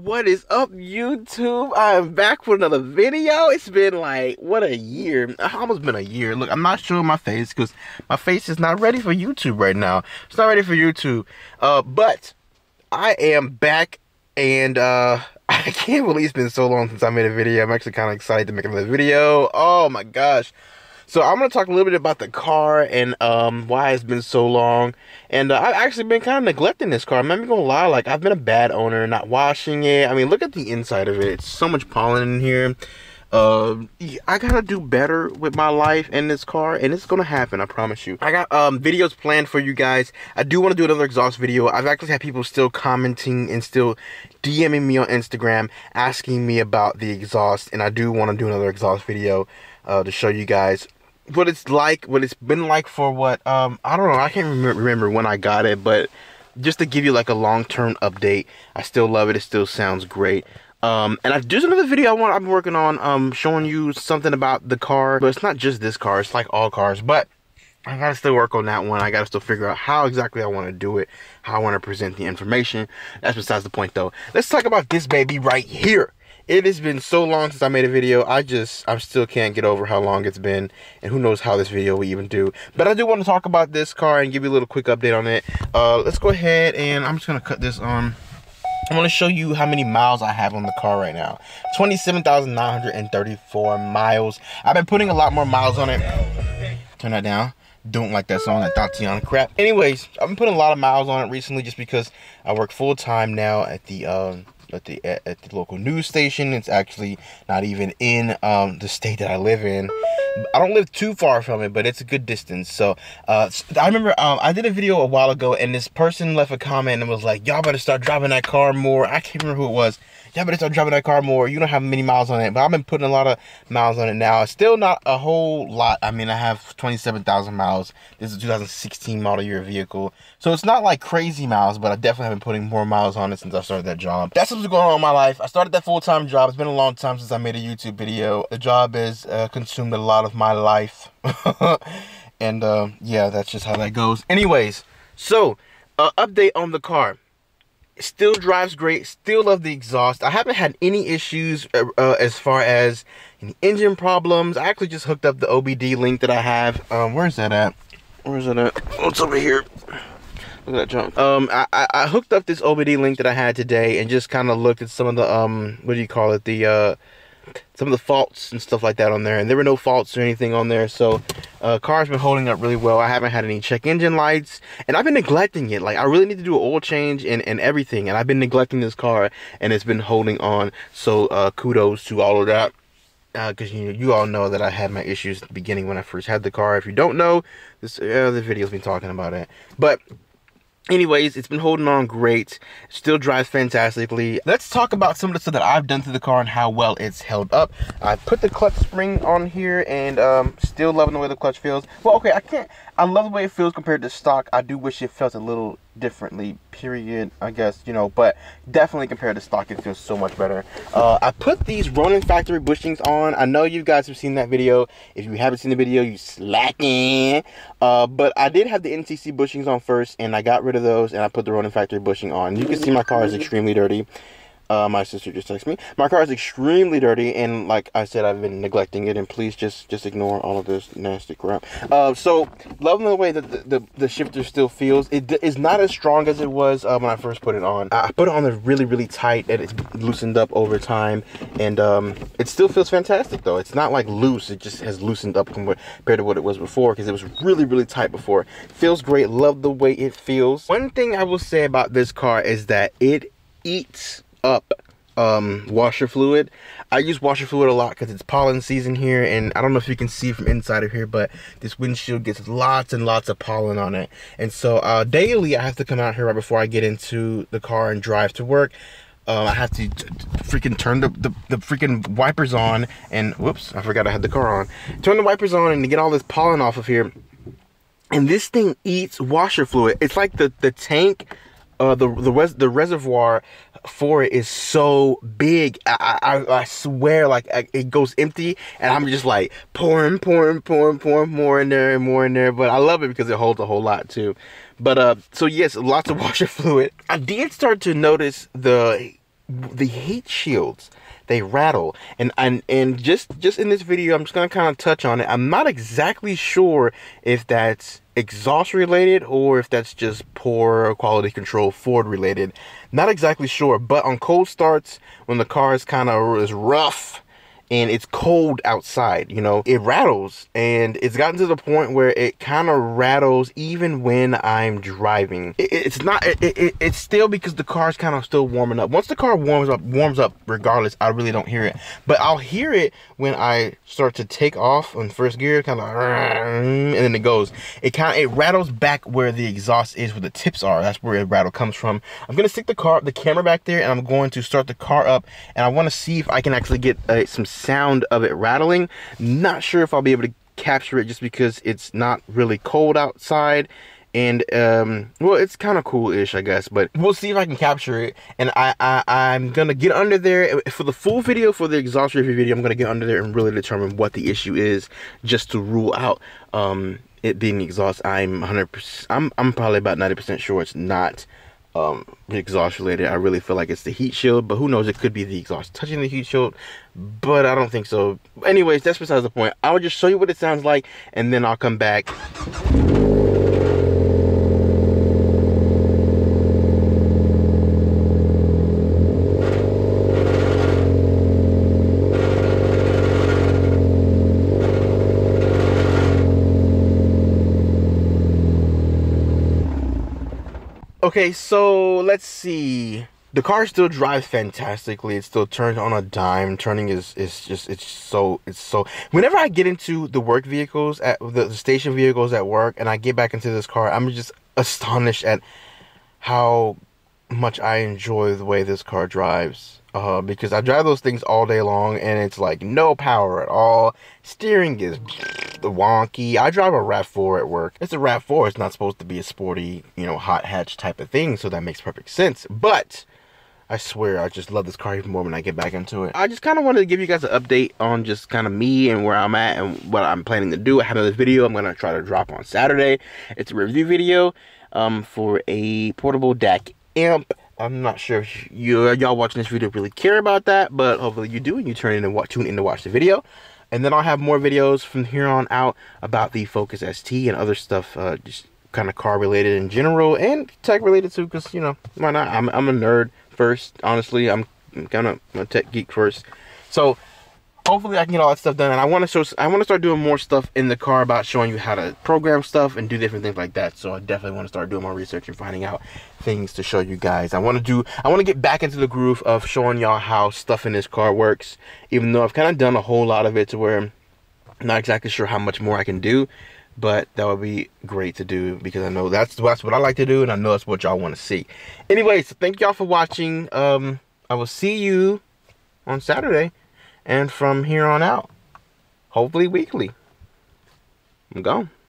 What is up, YouTube? I'm back with another video. It's been like, what, a year? Almost been a year. Look, I'm not showing my face because my face is not ready for YouTube right now. It's not ready for YouTube. But I am back, and I can't believe it's been so long since I made a video. I'm actually kind of excited to make another video. Oh my gosh. So I'm going to talk a little bit about the car and why it's been so long. And I've actually been kind of neglecting this car. I'm not even going to lie. Like, I've been a bad owner, not washing it. I mean, look at the inside of it. It's so much pollen in here. I got to do better with my life in this car. And it's going to happen, I promise you. I got videos planned for you guys. I do want to do another exhaust video. I've actually had people still commenting and still DMing me on Instagram asking me about the exhaust. And I do want to do another exhaust video to show you guys what it's like, what it's been like for what, I don't know, I can't remember when I got it, but just to give you like a long-term update. I still love it, it still sounds great. And there's another video I've been working on, showing you something about the car, but it's not just this car, it's like all cars, but I gotta still work on that one. I gotta still figure out how exactly I want to do it, how I want to present the information. That's besides the point though. Let's talk about this baby right here. It has been so long since I made a video. I still can't get over how long it's been, and who knows how this video will even do. But I do want to talk about this car and give you a little quick update on it. Let's go ahead, and I'm just gonna cut this on. I want to show you how many miles I have on the car right now. 27,934 miles. I've been putting a lot more miles on it. Turn that down. Don't like that song, that Tatiana crap. Anyways, I've been putting a lot of miles on it recently just because I work full time now at the local news station. It's actually not even in the state that I live in. I don't live too far from it, but it's a good distance. So I remember I did a video a while ago, and this person left a comment and was like, y'all better start driving that car more. I can't remember who it was. Y'all better start driving that car more. You don't have many miles on it, but I've been putting a lot of miles on it now. It's still not a whole lot. I mean, I have 27,000 miles. This is a 2016 model year vehicle, so it's not like crazy miles, but I definitely have been putting more miles on it since I started that job. That's what's going on in my life. I started that full-time job. It's been a long time since I made a YouTube video. The job has consumed a lot of my life. And yeah, that's just how that goes. Anyways, so update on the car. Still drives great, still love the exhaust. I haven't had any issues as far as any engine problems. I actually just hooked up the OBD link that I have. Where's that at? Where's that at? Oh, it's over here. Look at that junk. I hooked up this OBD link that I had today and just kind of looked at some of the what do you call it, some of the faults and stuff like that on there, and there were no faults or anything on there. So car's been holding up really well. I haven't had any check engine lights, and I've been neglecting it. Like, I really need to do an oil change and everything, and I've been neglecting this car, and it's been holding on. So kudos to all of that, because you all know that I had my issues at the beginning when I first had the car. If you don't know, this the video's been talking about it. But anyways, it's been holding on great. Still drives fantastically. Let's talk about some of the stuff that I've done to the car and how well it's held up. I put the clutch spring on here, and still loving the way the clutch feels. Well, okay, I love the way it feels compared to stock. I do wish it felt a little differently, period, I guess, you know, but definitely compared to stock, it feels so much better. I put these Ronin factory bushings on. I know you guys have seen that video. If you haven't seen the video, you slacking. But I did have the NCC bushings on first, and I got rid of those, and I put the Ronin factory bushing on. You can see my car is extremely dirty. My sister just texted me. My car is extremely dirty, and like I said, I've been neglecting it, and please just ignore all of this nasty crap. So loving the way that the shifter still feels. It is not as strong as it was when I first put it on. I put it on there really tight, and it's loosened up over time, and it still feels fantastic though. It's not like loose, it just has loosened up compared to what it was before, because it was really tight before. Feels great, love the way it feels. One thing I will say about this car is that it eats up washer fluid. I use washer fluid a lot because it's pollen season here, and I don't know if you can see from inside of here, but this windshield gets lots and lots of pollen on it. And so daily I have to come out here right before I get into the car and drive to work. I have to freaking turn the freaking wipers on, and whoops, I forgot I had the car on. Turn the wipers on and to get all this pollen off of here. And this thing eats washer fluid. It's like the tank, the reservoir for it is so big. I swear, like, it goes empty, and I'm just like pouring more in there and more in there. But I love it because it holds a whole lot too. But so yes, lots of washer fluid. I did start to notice the the heat shields, they rattle. And just in this video, I'm just gonna kind of touch on it. I'm not exactly sure if that's exhaust related or if that's just poor quality control Ford related. Not exactly sure, but on cold starts, when the car is kind of is rough and it's cold outside, you know, it rattles. And it's gotten to the point where it kind of rattles even when I'm driving. It's still because the car's kind of still warming up. Once the car warms up regardless, I really don't hear it. But I'll hear it when I start to take off on first gear, kind of, and then it goes. It rattles back where the exhaust is, where the tips are. That's where the rattle comes from. I'm gonna stick the camera back there, and I'm going to start the car up, and I want to see if I can actually get some sound of it rattling. Not sure if I'll be able to capture it just because it's not really cold outside, and well, it's kind of cool-ish, I guess, but we'll see if I can capture it. And I'm gonna get under there for the full video, for the exhaust review video. I'm gonna get under there and really determine what the issue is, just to rule out it being the exhaust. I'm probably about 90% sure it's not exhaust related. I really feel like it's the heat shield, but who knows, it could be the exhaust touching the heat shield, but I don't think so. Anyways, that's besides the point. I will just show you what it sounds like, and then I'll come back. Okay, so let's see. The car still drives fantastically. It still turns on a dime. Turning is just, it's so. Whenever I get into the work vehicles, at the station vehicles at work, and I get back into this car, I'm just astonished at how much I enjoy the way this car drives. Because I drive those things all day long, and it's like no power at all. Steering is the wonky. I drive a RAV4 at work. It's a RAV4. It's not supposed to be a sporty, you know, hot hatch type of thing, so that makes perfect sense. But I swear, I just love this car even more when I get back into it. I just kind of wanted to give you guys an update on just kind of me and where I'm at and what I'm planning to do. I have another video I'm going to try to drop on Saturday. It's a review video for a portable DAC amp. I'm not sure if y'all watching this video really care about that, but hopefully you do, and you tune in to watch the video. And then I'll have more videos from here on out about the Focus ST and other stuff, just kind of car related in general and tech related too, because, you know, why not? I'm a nerd first, honestly. I'm kind of a tech geek first. So hopefully I can get all that stuff done, and I want to start doing more stuff in the car about showing you how to program stuff and do different things like that. So I definitely want to start doing more research and finding out things to show you guys. I want to get back into the groove of showing y'all how stuff in this car works, even though I've kind of done a whole lot of it to where I'm not exactly sure how much more I can do, but that would be great to do because I know that's what I like to do, and I know that's what y'all want to see. Anyways, so thank y'all for watching. I will see you on Saturday. And from here on out, hopefully weekly. I'm gone.